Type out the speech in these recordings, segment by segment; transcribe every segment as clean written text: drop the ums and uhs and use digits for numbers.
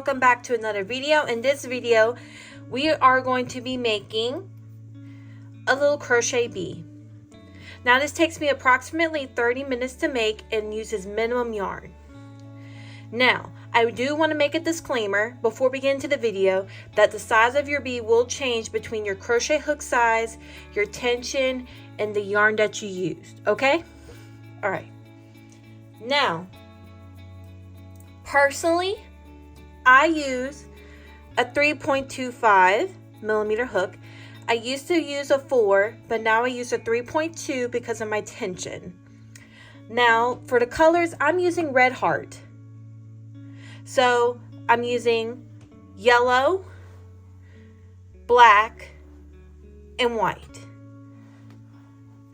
welcome back to another video. In this video, we are going to be making a little crochet bee. Now this takes me approximately 30 minutes to make and uses minimum yarn. Now, I do want to make a disclaimer before we get into the video that the size of your bee will change between your crochet hook size, your tension, and the yarn that you used, okay? All right. Now, personally, I use a 3.25 millimeter hook. I used to use a 4, but now I use a 3.2 because of my tension. Now, for the colors, I'm using Red Heart. So, I'm using yellow, black, and white.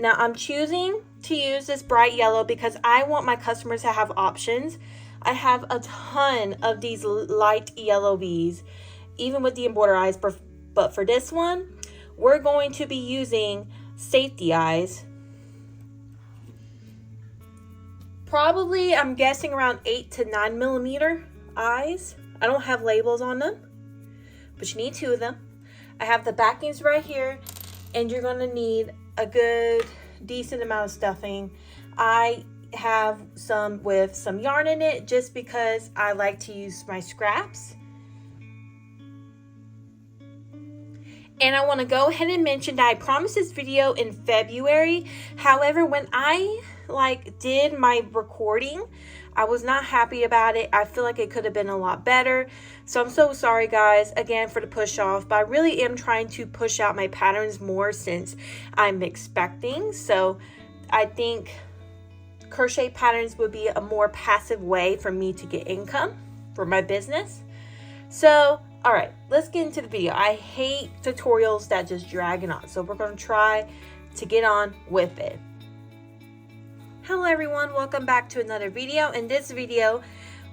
Now, I'm choosing to use this bright yellow because I want my customers to have options. I have a ton of these light yellow bees, even with the embroidered eyes, but for this one, we're going to be using safety eyes. Probably, I'm guessing around 8 to 9 millimeter eyes. I don't have labels on them, but you need 2 of them. I have the backings right here, and you're going to need a good, decent amount of stuffing. I have some with some yarn in it just because I like to use my scraps. And I want to go ahead and mention that I promised this video in February. However, when I did my recording, I was not happy about it. I feel like it could have been a lot better. So I'm so sorry guys again for the push off, but I really am trying to push out my patterns more since I'm expecting. So I think crochet patterns would be a more passive way for me to get income for my business. So, all right, let's get into the video. I hate tutorials that just drag it on. So we're going to try to get on with it. Hello everyone, welcome back to another video. In this video,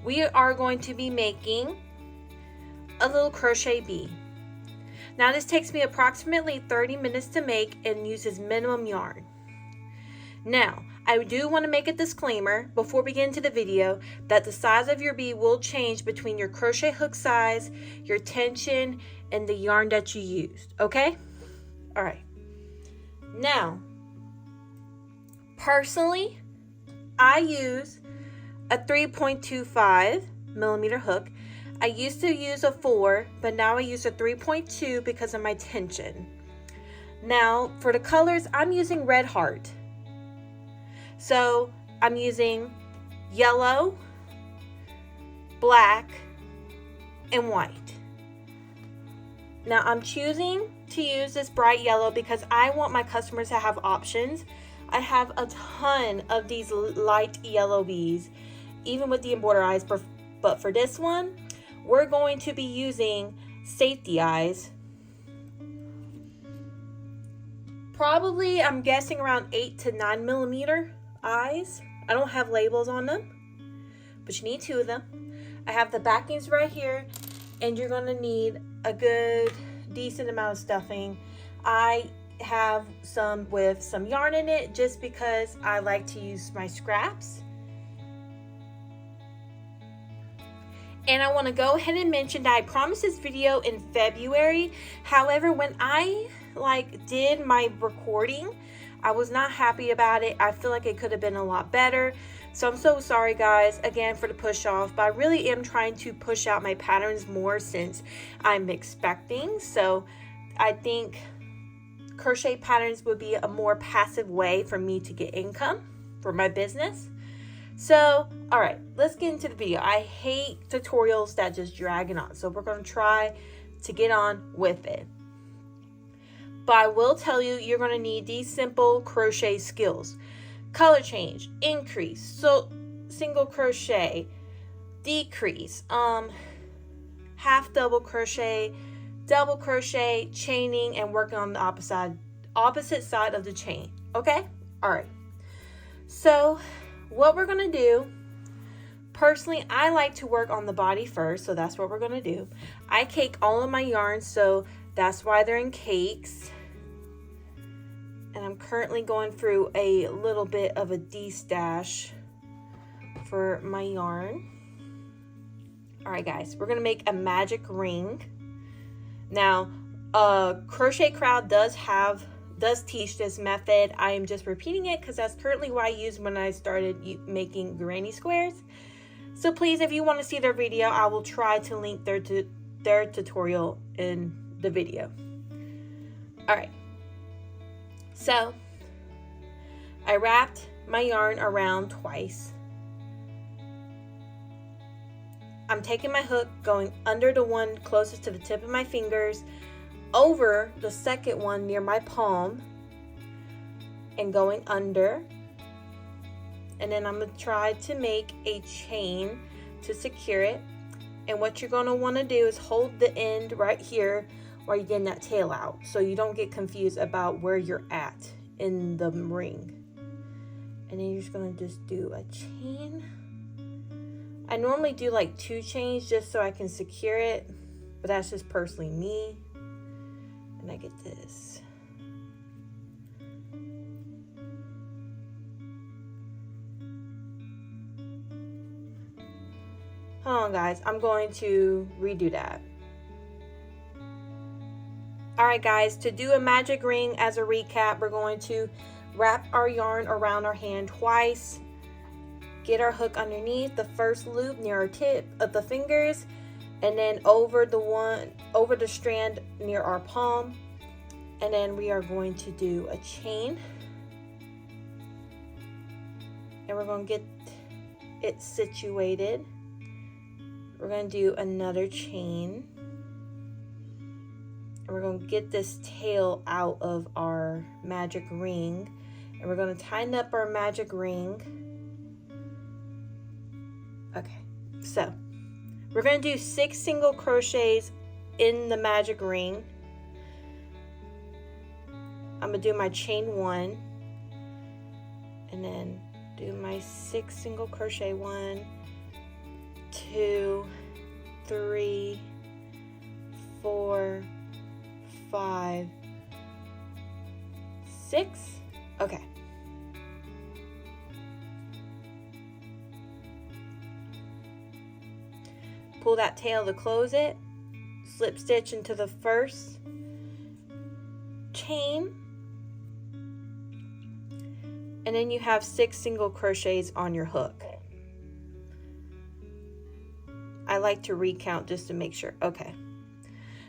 we are going to be making a little crochet bee. Now this takes me approximately 30 minutes to make and uses minimum yarn. Now, I do want to make a disclaimer before we get into the video that the size of your bee will change between your crochet hook size, your tension, and the yarn that you used, okay? All right. Now, personally, I use a 3.25 millimeter hook. I used to use a 4, but now I use a 3.2 because of my tension. Now, for the colors, I'm using Red Heart. So, I'm using yellow, black, and white. Now, I'm choosing to use this bright yellow because I want my customers to have options. I have a ton of these light yellow bees, even with the embroidered eyes, but for this one, we're going to be using safety eyes. Probably, I'm guessing around 8 to 9 millimeter eyes. I don't have labels on them, but you need 2 of them. I have the backings right here, and you're going to need a good, decent amount of stuffing. I have some with some yarn in it just because I like to use my scraps. And I want to go ahead and mention that I promised this video in February. However, when I did my recording, I was not happy about it. I feel like it could have been a lot better. So I'm so sorry guys again for the push off, but I really am trying to push out my patterns more since I'm expecting. So I think crochet patterns would be a more passive way for me to get income for my business. So, all right, let's get into the video. I hate tutorials that just drag it on. So we're going to try to get on with it. But I will tell you, you're going to need these simple crochet skills. Color change, increase, so single crochet, decrease, half double crochet, double crochet, chaining, and working on the opposite side of the chain. Okay? All right. So what we're going to do, personally, I like to work on the body first, so that's what we're going to do. I cake all of my yarns, so that's why they're in cakes. And I'm currently going through a little bit of a destash for my yarn. All right, guys, we're gonna make a magic ring. Now, Crochet Crowd does teach this method. I am just repeating it because that's currently what I used when I started making granny squares. So please, if you want to see their video, I will try to link their tutorial in the video. All right, so I wrapped my yarn around twice. I'm taking my hook, going under the one closest to the tip of my fingers, over the second one near my palm, and going under. And then I'm going to try to make a chain to secure it. And what you're going to want to do is hold the end right here while you're getting that tail out, so you don't get confused about where you're at in the ring. And then you're just going to just do a chain. I normally do like 2 chains just so I can secure it, but that's just personally me. And I get this. Hold on, guys, I'm going to redo that. All right, guys, to do a magic ring, as a recap, we're going to wrap our yarn around our hand twice, get our hook underneath the first loop near our tip of the fingers, and then over the strand near our palm. And then we are going to do a chain, and we're going to get it situated. We're going to do another chain, and we're going to get this tail out of our magic ring, and we're going to tighten up our magic ring. Okay, so we're going to do 6 single crochets in the magic ring. I'm going to do my chain 1, and then do my 6 single crochet, 1, 2, 3, 4, 5, 6. Okay. Pull that tail to close it, slip stitch into the first chain, and then you have 6 single crochets on your hook. I like to recount just to make sure. Okay,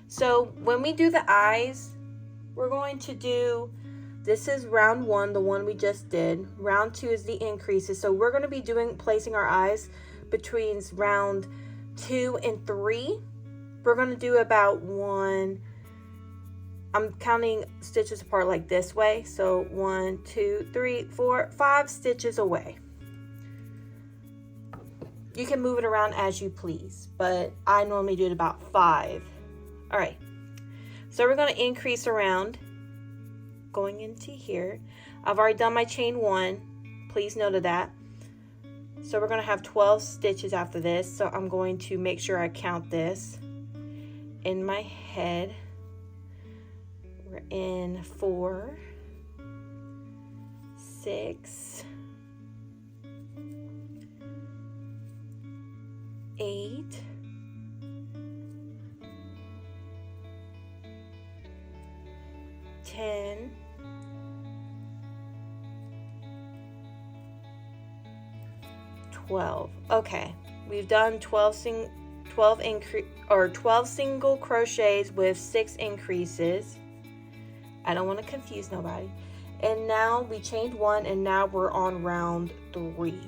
so when we do the eyes, we're going to do, this is round 1, the one we just did. Round 2 is the increases, so we're going to be placing our eyes between round 2 and 3. We're going to do about 1, I'm counting stitches apart like this way, so 1, 2, 3, 4, 5 stitches away. You can move it around as you please, but I normally do it about 5. All right, so we're going to increase around going into here. I've already done my chain 1, please note of that. So we're going to have 12 stitches after this, so I'm going to make sure I count this in my head. We're in 4, 6, 8, 10, 12. Okay, we've done 12 single crochets with 6 increases. I don't want to confuse nobody. And now we chained 1, and now we're on round 3.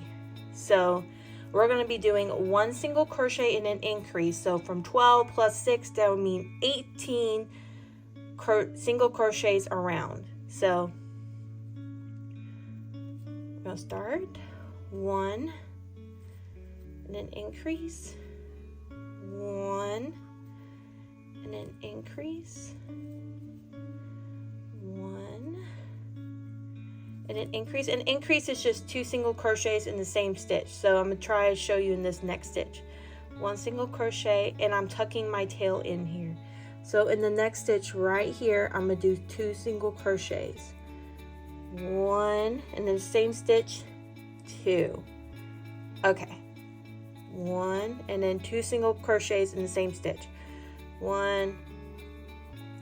So we're going to be doing 1 single crochet and an increase. So from 12 plus 6, that would mean 18 single crochets around. So we're going to start 1 and then increase, 1 and then increase, 1 and then increase. And increase is just 2 single crochets in the same stitch. So I'm going to try to show you in this next stitch. 1 single crochet, and I'm tucking my tail in here. So in the next stitch right here, I'm going to do 2 single crochets, 1 and then the same stitch, 2. Okay, 1, and then 2 single crochets in the same stitch. 1,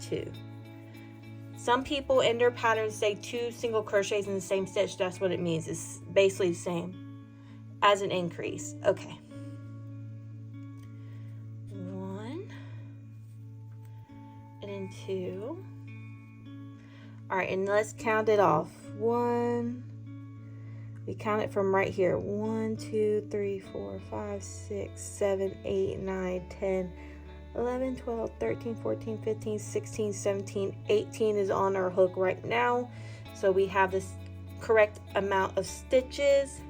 2. Some people in their patterns say 2 single crochets in the same stitch. That's what it means. It's basically the same as an increase. Okay. 1, and then 2. All right, and let's count it off. 1. We count it from right here. 1, 2, 3, 4, 5, 6, 7, 8, 9, 10, 11, 12, 13, 14, 15, 16, 17, 18 is on our hook right now. So we have this correct amount of stitches.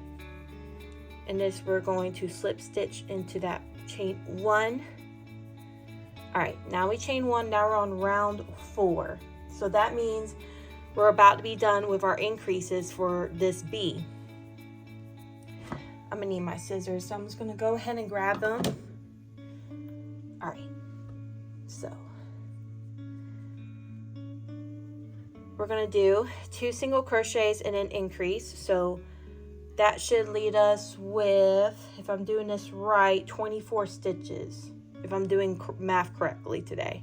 And this we're going to slip stitch into that chain 1. All right, now we chain 1. Now we're on round 4. So that means we're about to be done with our increases for this bee. I'm gonna need my scissors, so I'm just gonna go ahead and grab them. All right, so we're gonna do 2 single crochets and an increase. So that should lead us with, if I'm doing this right, 24 stitches, if I'm doing math correctly today.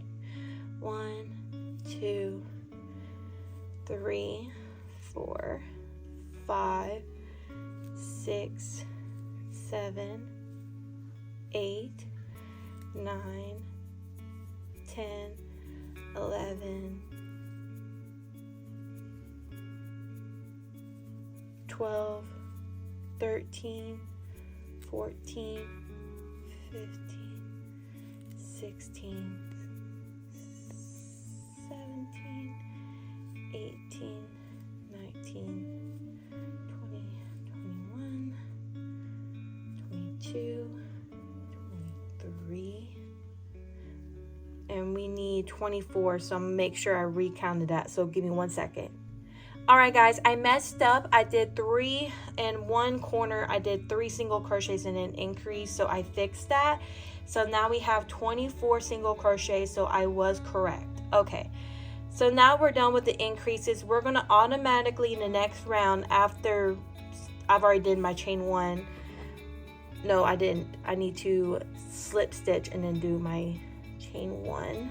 1, 2, 3, 4, 5, 6, 7, 8, 9, 10, 11, 12, 13, 14, 15, 16, 17, 18, 19, 20, 21, 22, 23, and we need 24, so I'm gonna make sure I recounted that, so give me 1 second. All right, guys, I messed up. I did 3 in one corner. I did 3 single crochets and an increase, so I fixed that. So now we have 24 single crochets, so I was correct. Okay, so now we're done with the increases. We're gonna automatically in the next round, after I've already did my chain 1. No, I didn't. I need to slip stitch and then do my chain 1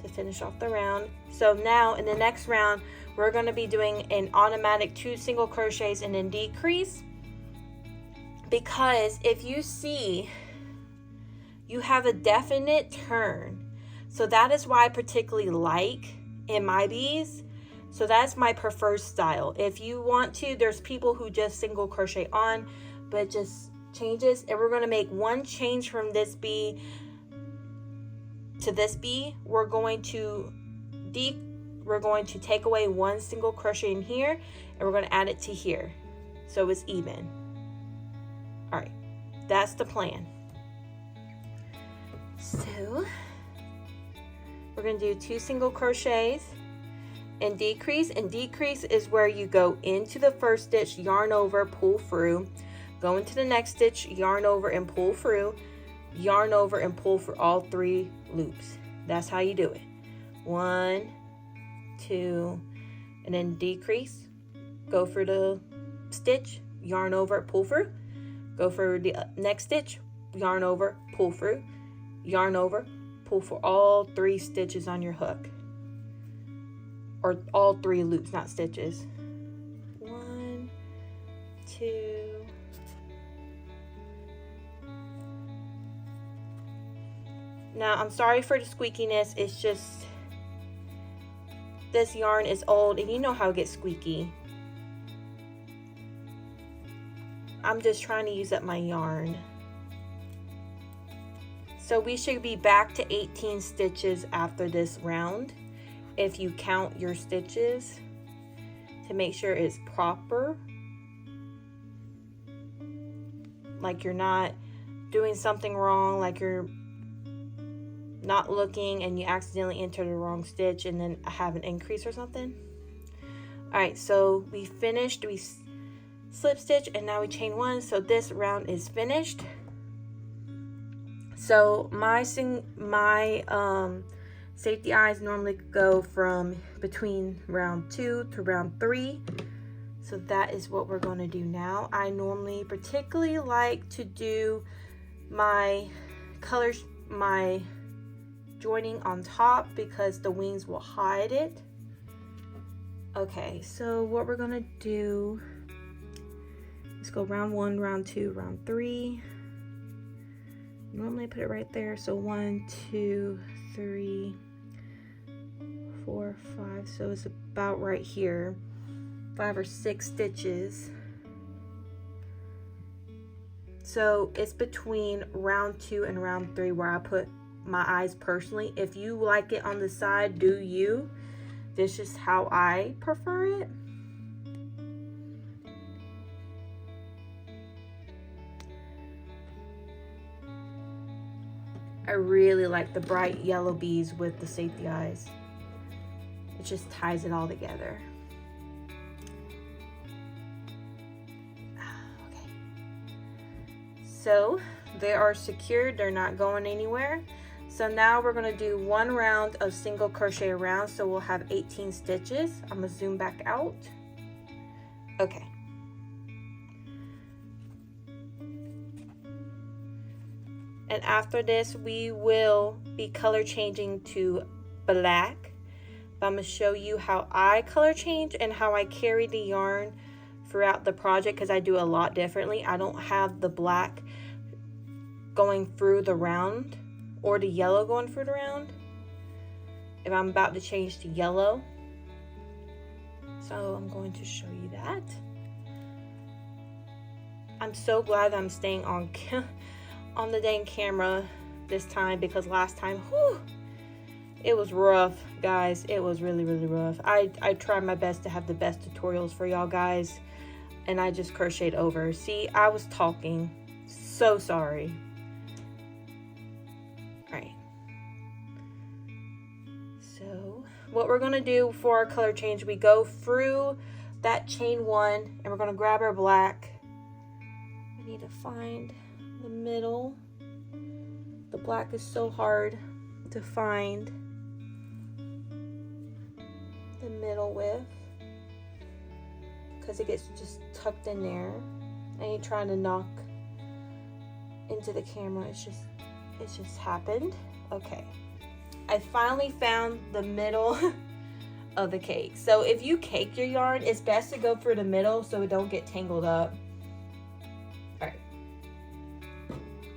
to finish off the round. So now in the next round, we're going to be doing an automatic 2 single crochets and then decrease, because if you see, you have a definite turn. So that is why I particularly like in my bees. So that's my preferred style. If you want to, there's people who just single crochet on, but just changes. And we're going to make one change from this bee to this bee. We're going to take away 1 single crochet in here, and we're going to add it to here, so it's even. All right, that's the plan. So we're going to do 2 single crochets and decrease. And decrease is where you go into the first stitch, yarn over, pull through, go into the next stitch, yarn over and pull through, yarn over and pull for all 3 loops. That's how you do it. 1, 2, and then decrease, go for the stitch, yarn over, pull through, go for the next stitch, yarn over, pull through, yarn over, pull for all 3 stitches on your hook, or all 3 loops, not stitches. 1, 2, now I'm sorry for the squeakiness, it's just this yarn is old and you know how it gets squeaky. I'm just trying to use up my yarn. So we should be back to 18 stitches after this round, if you count your stitches to make sure it's proper, like you're not doing something wrong, like you're not looking and you accidentally enter the wrong stitch and then have an increase or something. All right, so we finished, we slip stitch, and now we chain 1, so this round is finished. So my safety eyes normally go from between round 2 to round 3. So that is what we're going to do now. I normally particularly like to do my colors, my joining on top because the wings will hide it. Okay, so what we're going to do, let's go round 1, round 2, round 3. Normally I put it right there. So 1, 2, 3, 4, 5. So it's about right here. 5 or 6 stitches. So it's between round 2 and round 3 where I put my eyes personally. If you like it on the side, do you. This is how I prefer it. I really like the bright yellow beads with the safety eyes. It just ties it all together. So they are secured, they're not going anywhere. So now we're going to do 1 round of single crochet around, so we'll have 18 stitches. I'm going to zoom back out. Okay. And after this we will be color changing to black. But I'm going to show you how I color change and how I carry the yarn throughout the project, because I do a lot differently. I don't have the black going through the round or the yellow going through the round if I'm about to change to yellow. So I'm going to show you that. I'm so glad that I'm staying on the dang camera this time, because last time, whew, it was rough, guys. It was really, really rough. I tried my best to have the best tutorials for y'all guys, and I just crocheted over. See, I was talking. So sorry. All right. So what we're going to do for our color change, we go through that chain 1, and we're going to grab our black. I need to find the middle. The black is so hard to find the middle with, because it gets just tucked in there. I ain't trying to knock into the camera. It just happened. Okay, I finally found the middle of the cake. So if you cake your yarn, it's best to go through the middle so it don't get tangled up. All right,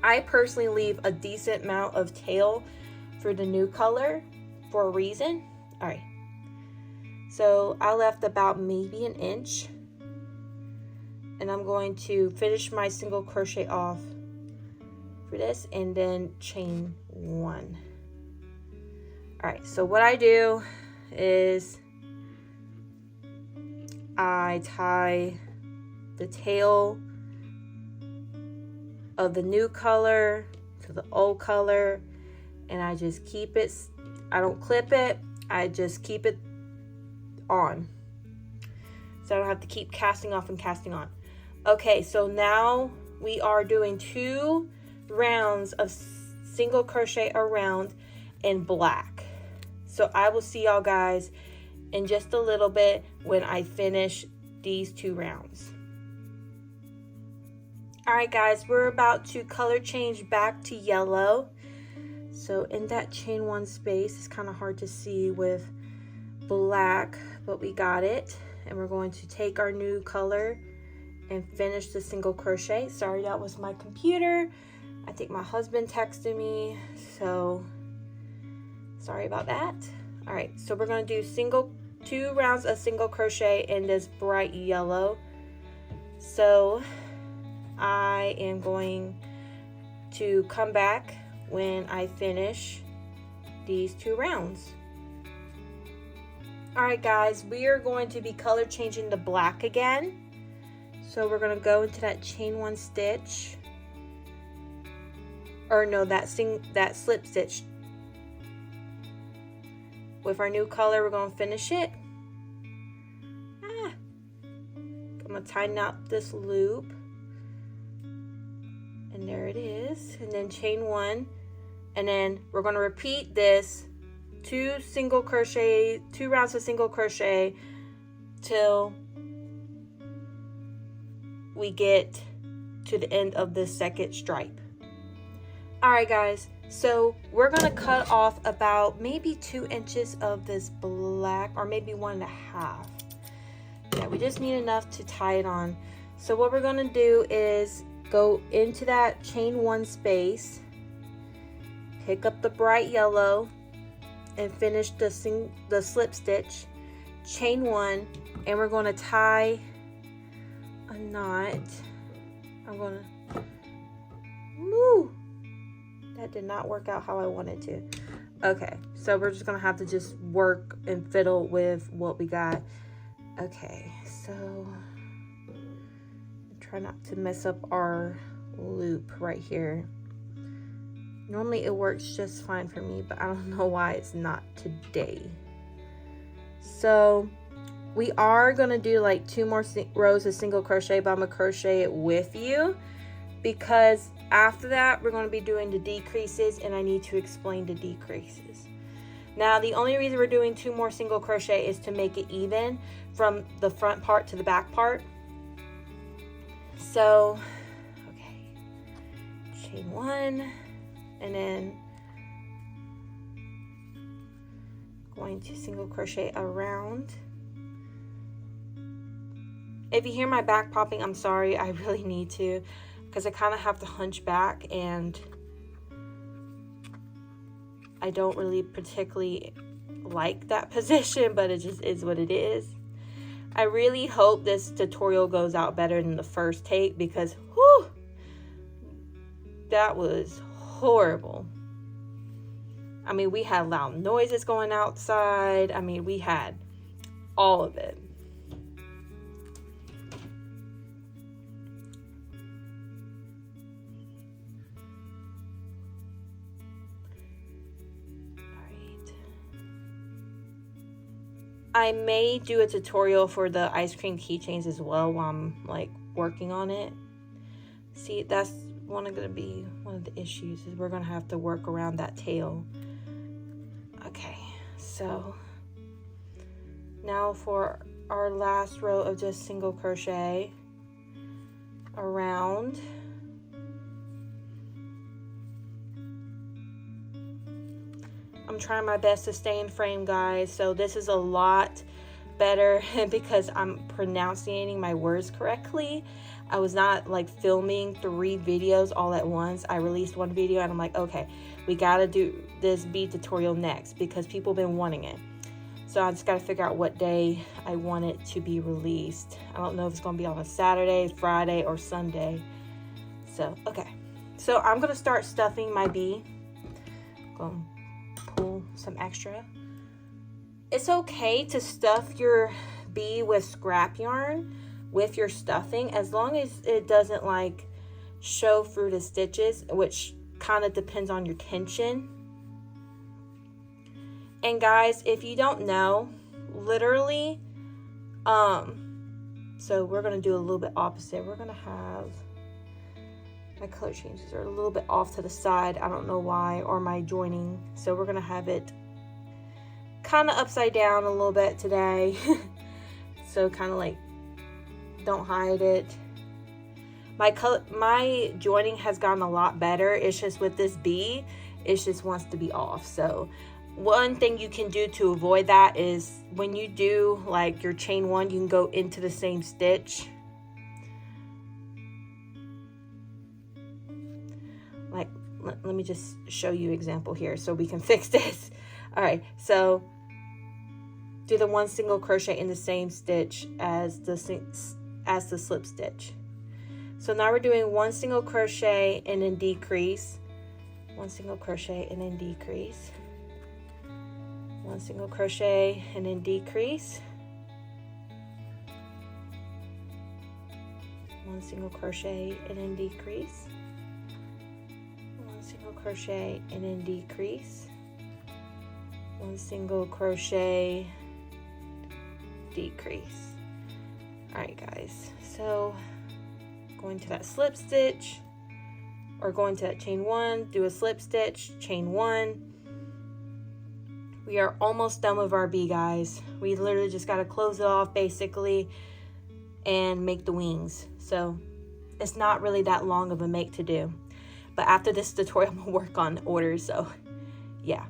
I personally leave a decent amount of tail for the new color for a reason. All right, so I left about maybe an inch, and I'm going to finish my single crochet off for this and then chain 1. All right, so what I do is I tie the tail of the new color to the old color, and I just keep it. I don't clip it, I just keep it on, so I don't have to keep casting off and casting on. Okay, so now we are doing 2 rounds of single crochet around in black. So I will see y'all guys in just a little bit when I finish these 2 rounds. All right guys, we're about to color change back to yellow. So in that chain 1 space, it's kind of hard to see with black, but we got it. And we're going to take our new color and finish the single crochet. Sorry, that was my computer. I think my husband texted me, so sorry about that. All right, so we're going to do 2 rounds of single crochet in this bright yellow. So I am going to come back when I finish these 2 rounds. All right guys, we are going to be color changing the black again. So we're going to go into that chain 1 stitch, or no, that slip stitch. With our new color, we're going to finish it. I'm going to tighten out this loop, and there it is. And then chain 1, and then we're going to repeat this 2 rounds of single crochet till we get to the end of this second stripe. All right, guys, so we're gonna cut off about maybe 2 inches of this black, or maybe 1.5. Yeah, we just need enough to tie it on. So what we're gonna do is go into that chain 1 space, pick up the bright yellow, and finish the slip stitch, chain 1, and we're going to tie a knot. I'm going to move. That did not work out how I wanted to. Okay, so we're just going to have to just work and fiddle with what we got. Okay, so try not to mess up our loop right here. Normally it works just fine for me, but I don't know why it's not today. So we are going to do like 2 more rows of single crochet, but I'm going to crochet it with you, because after that we're going to be doing the decreases, and I need to explain the decreases. Now the only reason we're doing 2 more single crochet is to make it even from the front part to the back part. So okay, chain 1, and then going to single crochet around. If you hear my back popping, I'm sorry, I really need to, because I kind of have to hunch back, and I don't really particularly like that position, but it just is what it is. I really hope this tutorial goes out better than the first take, because whew, that was horrible. I mean, we had loud noises going outside. I mean, we had all of it. I may do a tutorial for the ice cream keychains as well while I'm like working on it. See, that's going to be one of the issues, is we're going to have to work around that tail. Okay, so now for our last row of just single crochet around. I'm trying my best to stay in frame, guys, so this is a lot better because I'm pronouncing my words correctly. I was not like filming 3 videos all at once. I released 1 video and I'm like, okay, we gotta do this bead tutorial next because people have been wanting it. So I just gotta figure out what day I want it to be released. I don't know if it's gonna be on a Saturday, Friday, or Sunday. So okay, so I'm gonna start stuffing my bee. Go pull some extra. It's okay to stuff your bee with scrap yarn with your stuffing, as long as it doesn't like show through the stitches, which kind of depends on your tension. And guys, if you don't know, literally, so we're gonna do a little bit opposite. We're gonna have my color changes are a little bit off to the side. I don't know why, or my joining. So we're gonna have it kind of upside down a little bit today. So kind of like, don't hide it. My joining has gotten a lot better. It's just with this bee, it just wants to be off. So one thing you can do to avoid that is when you do like your chain 1, you can go into the same stitch. Like, let me just show you an example here so we can fix this. All right, so do the 1 single crochet in the same stitch as the slip stitch. So now we're doing 1 single crochet and then decrease, 1 single crochet and then decrease, 1 single crochet and then decrease, 1 single crochet and then decrease, 1 single crochet and then decrease, 1 single crochet, decrease. All right, guys, so going to that slip stitch, or going to that chain 1, do a slip stitch, chain 1. We are almost done with our bee, guys. We literally just got to close it off basically, and make the wings. So it's not really that long of a make to do. But after this tutorial, I'm gonna work on orders, so yeah.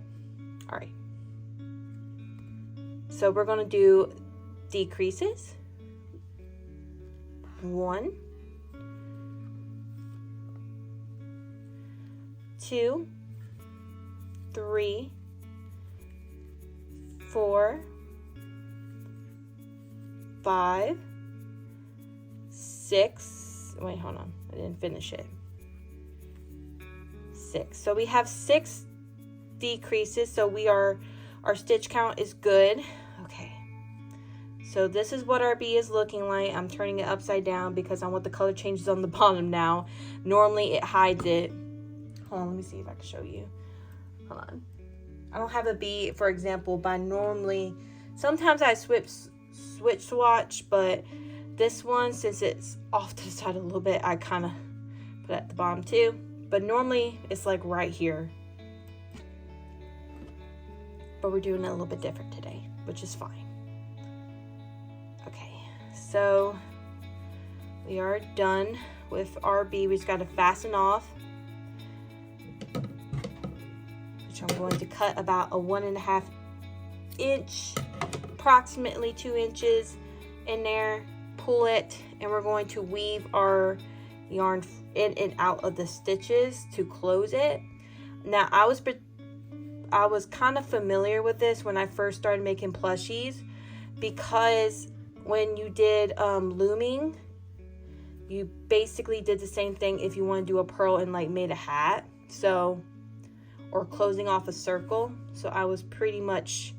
All right. So we're gonna do decreases. 1, 2, 3, 4, 5, 6. Wait, hold on. I didn't finish it. 6. So we have 6 decreases. So our stitch count is good. Okay. So this is what our bee is looking like. I'm turning it upside down because I want the color changes on the bottom now. Normally it hides it. Hold on, let me see if I can show you. Hold on. I don't have a bee, for example, but normally, sometimes I switch swatch, but this one, since it's off to the side a little bit, I kind of put it at the bottom too. But normally it's like right here. But we're doing it a little bit different today, which is fine. Okay, so we are done with our bee. We just got to fasten off, which I'm going to cut about a 1.5 inch, approximately 2 inches in there, pull it, and we're going to weave our yarn in and out of the stitches to close it. Now I was kind of familiar with this when I first started making plushies, because when you did looming, you basically did the same thing if you want to do a purl and like made a hat, so, or closing off a circle. So I was pretty much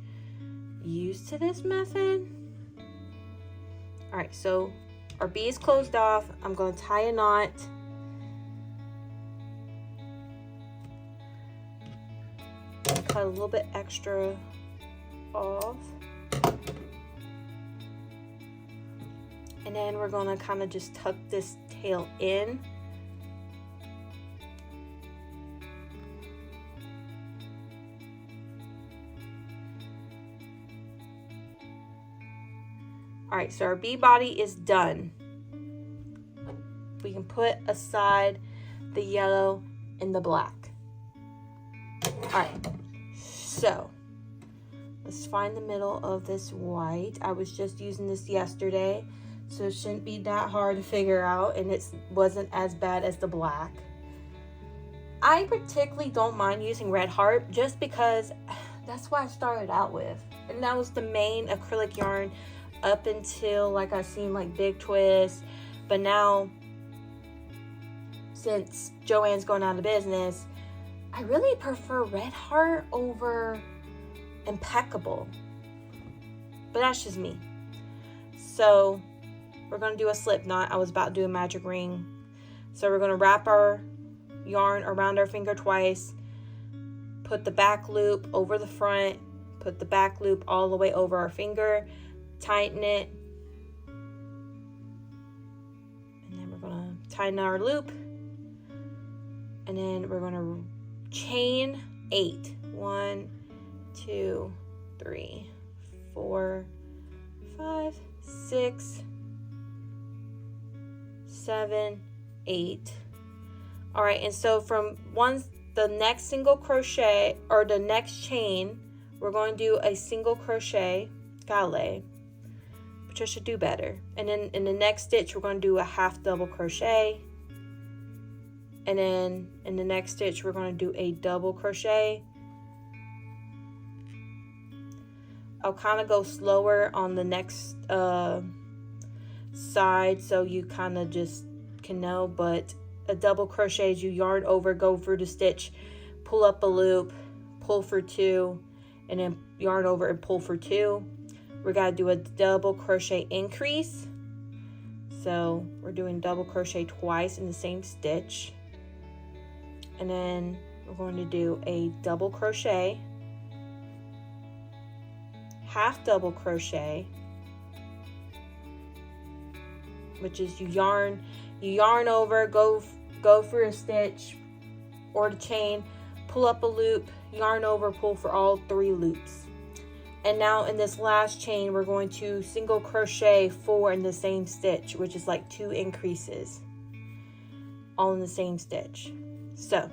used to this method. All right, so our bee is closed off. I'm going to tie a knot. Cut a little bit extra off. And then we're going to kind of just tuck this tail in. All right, so our bee body is done. We can put aside the yellow and the black. All right, so let's find the middle of this white. I was just using this yesterday, so it shouldn't be that hard to figure out, and it wasn't as bad as the black. I particularly don't mind using Red Heart just because that's what I started out with, and that was the main acrylic yarn up until like I seen like Big Twist. But now, since Joann's going out of business, I really prefer Red Heart over Impeccable, but that's just me. So we're going to do a slip knot. I was about to do a magic ring. So we're going to wrap our yarn around our finger twice, put the back loop over the front, put the back loop all the way over our finger, tighten it, and then we're going to tighten our loop, and then we're going to chain 8. 1, 2, 3, 4, 5, 6, 7, 8. All right, and so from the next single crochet or the next chain, we're going to do a single crochet gale, which I should do better. And then in the next stitch, we're going to do a half double crochet. And then in the next stitch, we're going to do a double crochet. I'll kind of go slower on the next side so you kind of just can know, but a double crochet is you yarn over, go through the stitch, pull up a loop, pull for 2, and then yarn over and pull for 2. We got to do a double crochet increase. So we're doing double crochet twice in the same stitch. And then we're going to do a double crochet, half double crochet, which is you yarn over, go through a stitch or the chain, pull up a loop, yarn over, pull for all 3 loops. And now in this last chain, we're going to single crochet 4 in the same stitch, which is like 2 increases, all in the same stitch. So,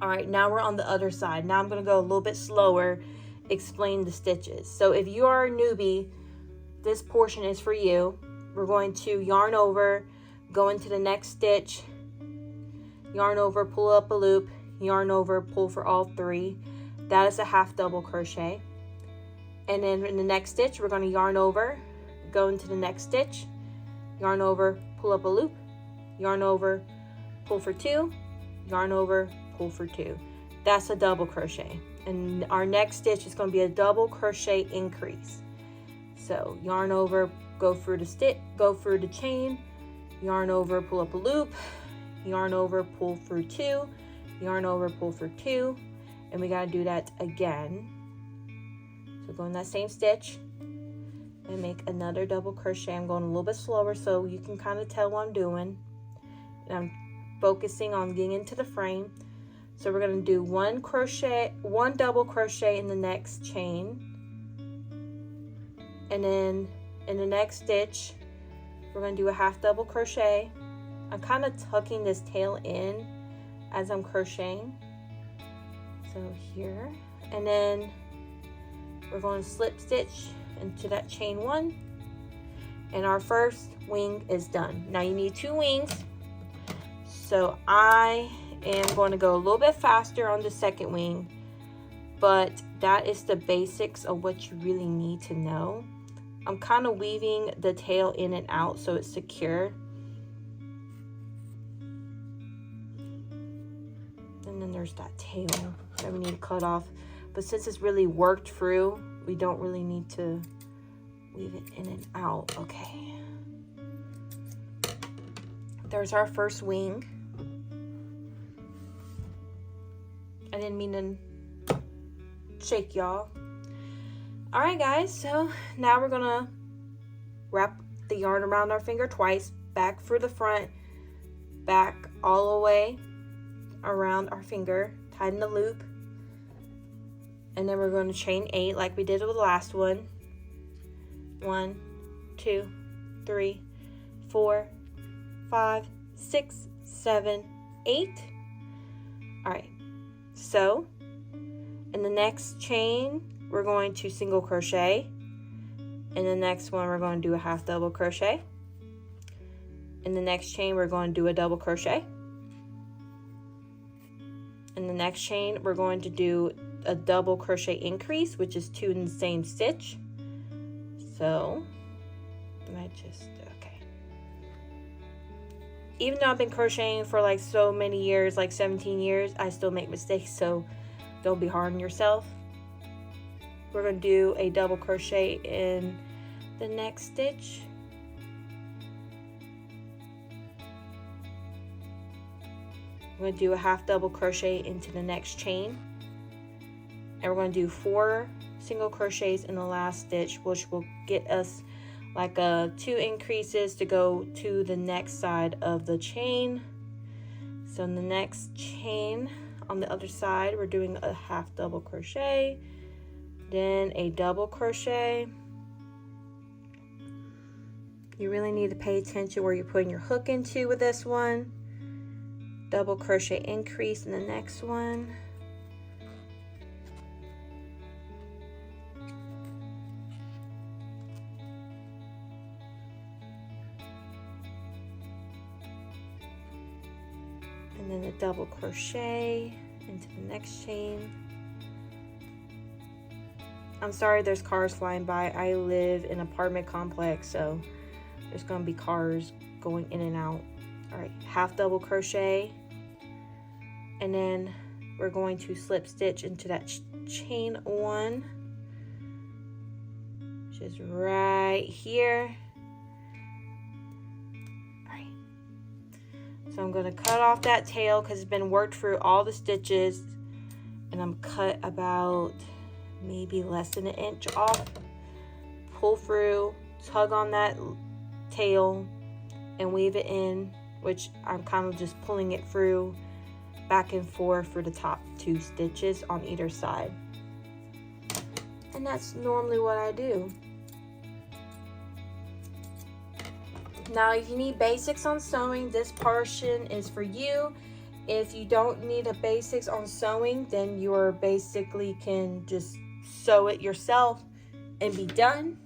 all right, now we're on the other side. Now I'm going to go a little bit slower, explain the stitches. So if you are a newbie, this portion is for you. We're going to yarn over, go into the next stitch, yarn over, pull up a loop, yarn over, pull for all 3. That is a half double crochet. And then in the next stitch, we're going to yarn over, go into the next stitch, yarn over, pull up a loop, yarn over, pull for 2, yarn over, pull for 2. That's a double crochet. And our next stitch is going to be a double crochet increase. So yarn over, go through the stitch, go through the chain, yarn over, pull up a loop, yarn over, pull through 2, yarn over, pull for 2, and we got to do that again. So go in that same stitch and make another double crochet. I'm going a little bit slower so you can kind of tell what I'm doing. And I'm focusing on getting into the frame. So we're going to do 1 crochet, 1 double crochet in the next chain, and then in the next stitch we're going to do a half double crochet. I'm kind of tucking this tail in as I'm crocheting, so here, and then we're going to slip stitch into that chain 1, and our first wing is done. Now you need 2 wings, so I am going to go a little bit faster on the second wing, but that is the basics of what you really need to know. I'm kind of weaving the tail in and out so it's secure. And then there's that tail that we need to cut off. But since it's really worked through, we don't really need to weave it in and out. Okay. There's our first wing. I didn't mean to shake y'all. All right, guys, so now we're gonna wrap the yarn around our finger twice, back through the front, back all the way around our finger, tighten the loop, and then we're going to chain 8 like we did with the last one. 1, 2, 3, 4, 5, 6, 7, 8. All right, so in the next chain we're going to single crochet. In the next one we're going to do a half double crochet. In the next chain we're going to do a double crochet. In the next chain we're going to do a double crochet increase, which is 2 in the same stitch. So okay, even though I've been crocheting for like so many years, like 17 years, I still make mistakes, so don't be hard on yourself. We're going to do a double crochet in the next stitch. We're going to do a half double crochet into the next chain. And we're going to do 4 single crochets in the last stitch, which will get us like 2 increases to go to the next side of the chain. So in the next chain on the other side, we're doing a half double crochet, then a double crochet. You really need to pay attention where you're putting your hook into with this one. Double crochet increase in the next one. And then a double crochet into the next chain. I'm sorry there's cars flying by. I live in an apartment complex, so there's going to be cars going in and out. All right, half double crochet, and then we're going to slip stitch into that chain 1, which is right here. All right, so I'm going to cut off that tail because it's been worked through all the stitches, and I'm cut about maybe less than 1 inch off. Pull through, tug on that tail, and weave it in, which I'm kind of just pulling it through back and forth for the top 2 stitches on either side. And that's normally what I do. Now, if you need basics on sewing, this portion is for you. If you don't need a basics on sewing, then you basically can just sew it yourself and be done.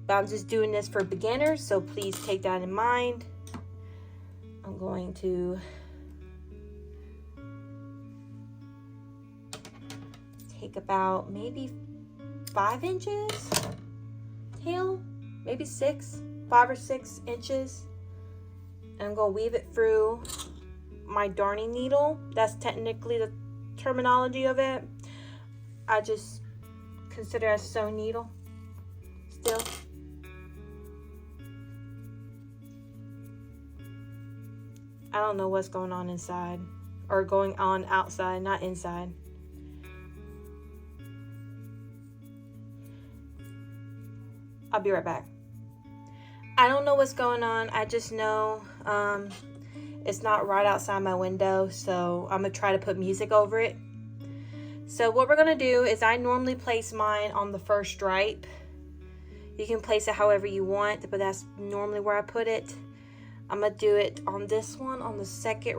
But I'm just doing this for beginners, so please take that in mind. I'm going to take about maybe 5 inches tail, maybe 6, 5 or 6 inches. And I'm going to weave it through my darning needle. That's technically the terminology of it. I just consider it a sewing needle still. I don't know what's going on inside, or going on outside, not inside. I'll be right back. I don't know what's going on. I just know it's not right outside my window, so I'm gonna try to put music over it. So what we're gonna do is, I normally place mine on the first stripe. You can place it however you want, but that's normally where I put it. I'm gonna do it on this one, on the second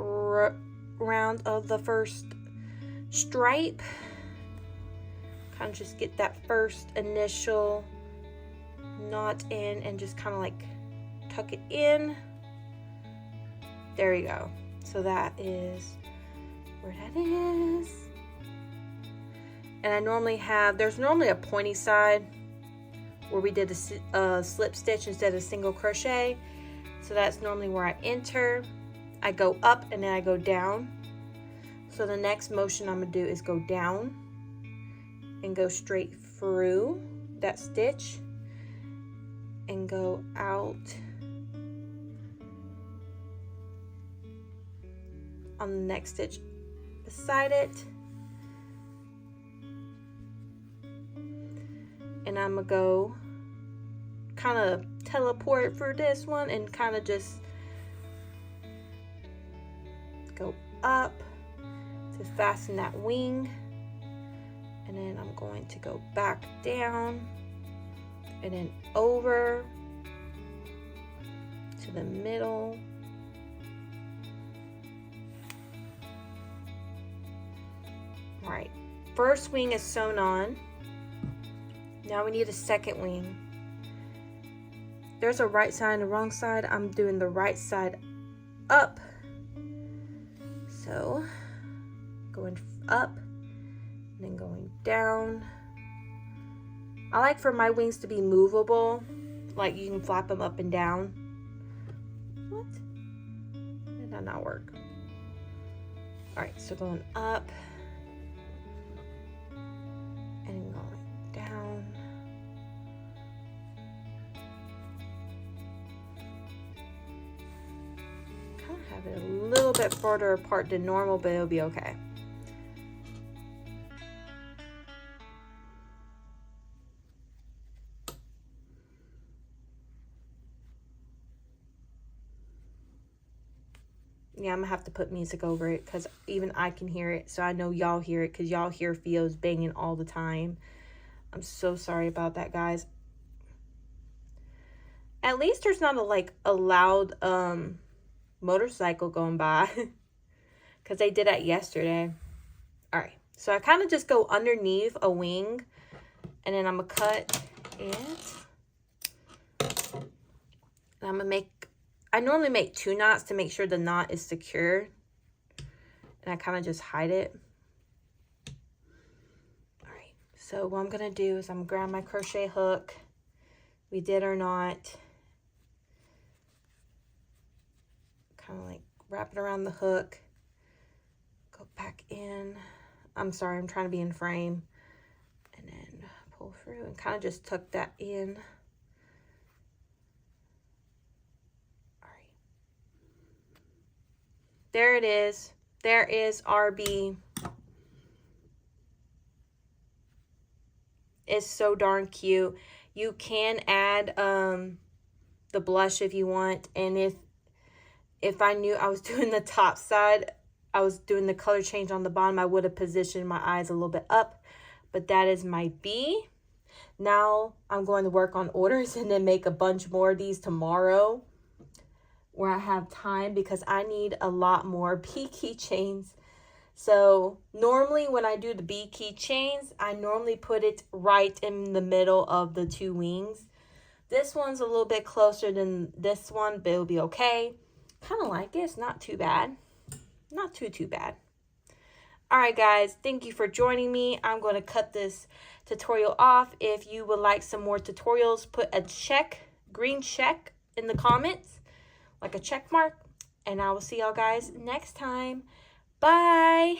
round of the first stripe. Kind of just get that first initial knot in and just kind of like tuck it in. There you go. So that is where that is. And I normally have, there's normally a pointy side where we did a slip stitch instead of single crochet. So that's normally where I enter. I go up and then I go down. So the next motion I'm gonna do is go down and go straight through that stitch and go out on the next stitch beside it. And I'm gonna go kind of teleport for this one and kind of just go up to fasten that wing, and then I'm going to go back down and then over to the middle. All right, first wing is sewn on. Now we need a second wing. There's a right side and a wrong side. I'm doing the right side up. So going up and then going down. I like for my wings to be movable, like you can flap them up and down. What? Did that not work? All right, so going up and going down. Have it a little bit further apart than normal, but it'll be okay. Yeah, I'm gonna have to put music over it because even I can hear it, so I know y'all hear it because y'all hear Theo's banging all the time. I'm so sorry about that, guys. At least there's not a loud motorcycle going by because they did that yesterday. All right, so I kind of just go underneath a wing and then I'm gonna cut it. And I'm gonna I normally make 2 knots to make sure the knot is secure, and I kind of just hide it. All right, so what I'm gonna do is I'm gonna grab my crochet hook. We did our knot. Kind of like wrap it around the hook, go back in. I'm sorry, I'm trying to be in frame, and then pull through and kind of just tuck that in. All right, there it is. There is RB. It's so darn cute. You can add the blush if you want, and if I knew I was doing the top side, I was doing the color change on the bottom, I would have positioned my eyes a little bit up. But that is my B. Now I'm going to work on orders and then make a bunch more of these tomorrow where I have time, because I need a lot more B keychains. So normally when I do the B keychains, I normally put it right in the middle of the two wings. This one's a little bit closer than this one, but it'll be okay. Kind of like it. It's not too bad. Not too bad. Alright guys, thank you for joining me. I'm going to cut this tutorial off. If you would like some more tutorials, put a green check in the comments, like a check mark. And I will see y'all guys next time. Bye!